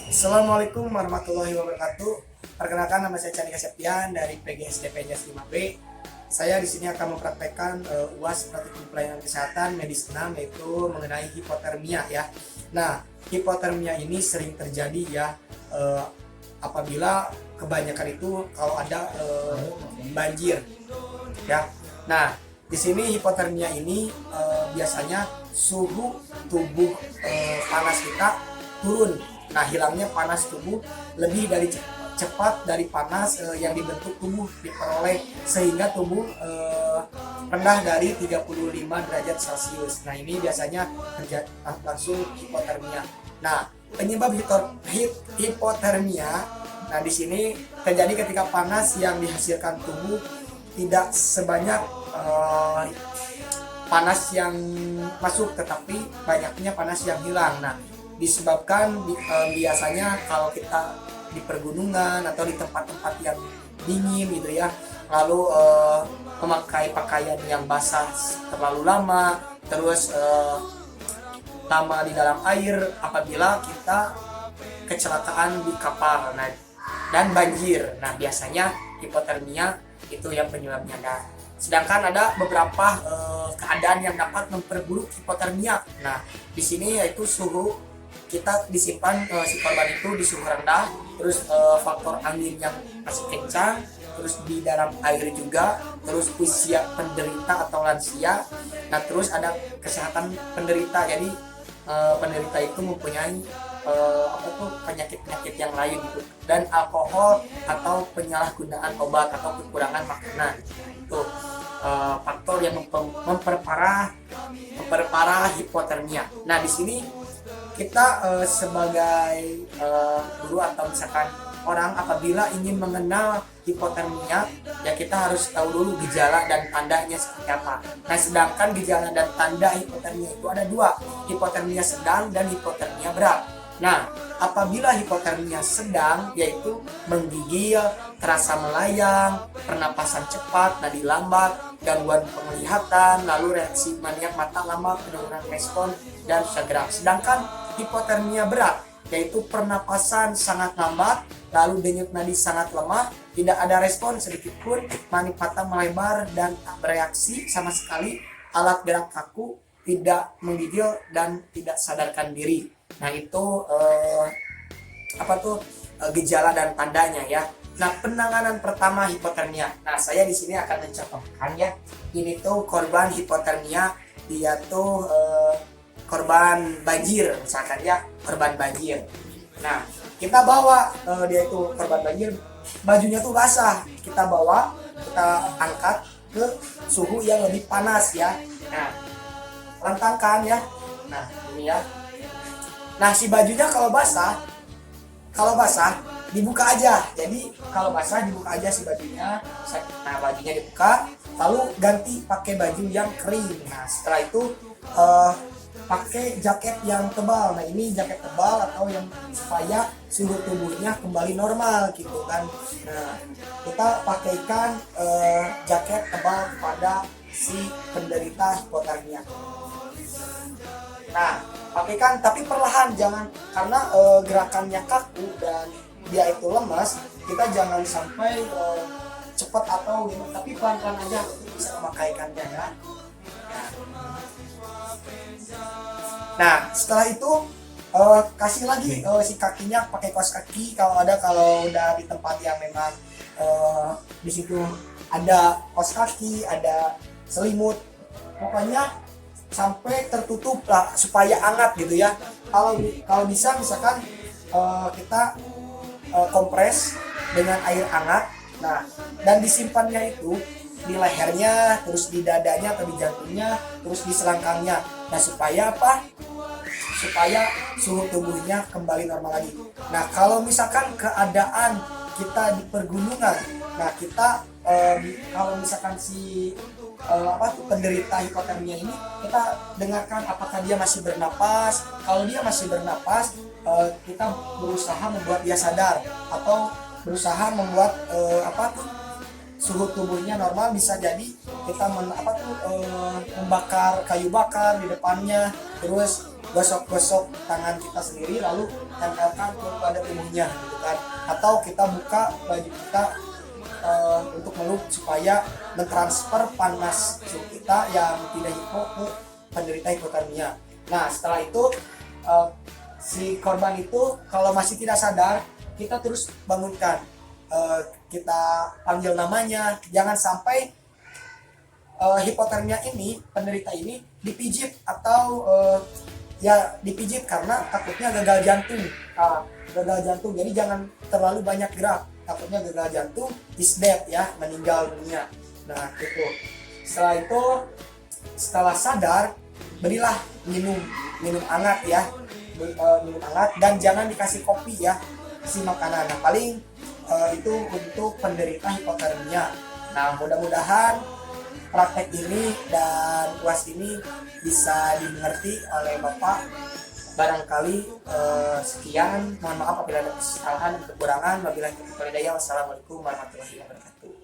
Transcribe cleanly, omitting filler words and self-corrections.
Assalamualaikum warahmatullahi wabarakatuh. Perkenalkan, nama saya Chandika Septian dari PGSD PNS 5B. Saya di sini akan mempraktekkan UAS praktikum pelayanan kesehatan medis 6, yaitu mengenai hipotermia ya. Nah, hipotermia ini sering terjadi ya apabila kebanyakan itu kalau ada banjir ya. Nah, di sini hipotermia ini biasanya suhu tubuh panas kita turun. Nah, hilangnya panas tubuh lebih dari cepat dari panas yang dibentuk tubuh diperoleh, sehingga tubuh rendah dari 35 derajat Celcius. Nah, ini biasanya langsung hipotermia. Nah, penyebab hipotermia, nah di sini terjadi ketika panas yang dihasilkan tubuh tidak sebanyak panas yang masuk, tetapi banyaknya panas yang hilang. Nah, disebabkan biasanya kalau kita di pergunungan atau di tempat-tempat yang dingin gitu ya, lalu memakai pakaian yang basah terlalu lama, terus lama di dalam air apabila kita kecelakaan di kapal, nah, dan banjir. Nah, biasanya hipotermia itu yang penyebabnya. Nah, sedangkan ada beberapa keadaan yang dapat memperburuk hipotermia. Nah, di sini yaitu suhu kita disimpan si korban itu di suhu rendah, terus faktor angin yang masih kencang, terus di dalam air juga, terus usia penderita atau lansia. Nah, terus ada kesehatan penderita, jadi penderita itu mempunyai penyakit-penyakit yang lain gitu, dan alkohol atau penyalahgunaan obat atau kekurangan makanan. Itu faktor yang memperparah hipotermia. Nah, di sini kita sebagai guru atau misalkan orang apabila ingin mengenal hipotermia, ya kita harus tahu dulu gejala dan tandanya seperti apa. Nah, sedangkan gejala dan tanda hipotermia itu ada dua, hipotermia sedang dan hipotermia berat. Nah, apabila hipotermia sedang yaitu menggigil, terasa melayang, pernapasan cepat, nadi lambat, gangguan penglihatan, lalu reaksi maniak mata lama, penurunan respon, dan susah gerak. Sedangkan hipotermia berat yaitu pernapasan sangat lambat, lalu denyut nadi sangat lemah, tidak ada respon sedikit pun, maniak mata melebar dan tak bereaksi sama sekali, alat gerak kaku, tidak menggigil dan tidak sadarkan diri. Nah, itu gejala dan tandanya ya. Nah, penanganan pertama hipotermia. Nah, saya di sini akan mencontohkan ya. Ini tuh korban hipotermia, dia tuh korban banjir misalkan ya, korban banjir. Nah, kita bawa dia itu korban banjir, bajunya tuh basah. Kita bawa, kita angkat ke suhu yang lebih panas ya. Nah, lantangkan ya. Nah, ini ya. Nah, si bajunya kalau basah dibuka aja. Jadi kalau basah dibuka aja si bajunya. Nah, bajunya dibuka, lalu ganti pakai baju yang kering. Nah, setelah itu pakai jaket yang tebal. Nah, ini jaket tebal atau yang supaya suhu tubuhnya kembali normal gitu kan. Nah, kita pakaikan jaket tebal kepada si penderita hipotermia. Nah, pakaikan tapi perlahan, jangan karena gerakannya kaku dan dia itu lemas, kita jangan sampai cepat atau gimana, tapi pelan-pelan aja bisa memakaikannya ya. Nah, setelah itu kasih lagi si kakinya pakai kaos kaki kalau udah di tempat yang memang di situ ada kaos kaki, ada selimut, pokoknya sampai tertutup lah supaya hangat gitu ya. Kalau bisa misalkan kita kompres dengan air hangat. Nah, dan disimpannya itu di lehernya, terus di dadanya atau di jantungnya, terus di selangkangnya. Nah, supaya apa? Supaya suhu tubuhnya kembali normal lagi. Nah, kalau misalkan keadaan kita di pergunungan, nah kita kalau misalkan si penderita hipotermia ini, kita dengarkan apakah dia masih bernapas. Kalau dia masih bernapas, kita berusaha membuat dia sadar atau berusaha membuat suhu tubuhnya normal. Bisa jadi kita membakar kayu bakar di depannya, terus gosok-gosok tangan kita sendiri, lalu tempelkan pada tubuhnya gitu kan, atau kita buka baju kita untuk meluk supaya mentransfer panas suhu kita yang tidak hipo ke penderita hipotermia. Nah setelah itu si korban itu kalau masih tidak sadar, kita terus bangunkan, kita panggil namanya. Jangan sampai hipotermia ini, penderita ini dipijit atau ya dipijit karena takutnya gagal jantung. Gagal jantung, jadi jangan terlalu banyak gerak, takutnya gagal jantung, is dead ya, meninggal dunia. Nah itu setelah itu, setelah sadar, berilah minum hangat ya, minum hangat, dan jangan dikasih kopi ya, si makanan. Nah paling itu untuk penderita hipotermia. Nah mudah-mudahan praktek ini dan UAS ini bisa dimengerti oleh Bapak. Barangkali sekian, mohon maaf apabila ada kesalahan, kekurangan. Wabillahi taufiq wal hidayah. Wassalamualaikum warahmatullahi wabarakatuh.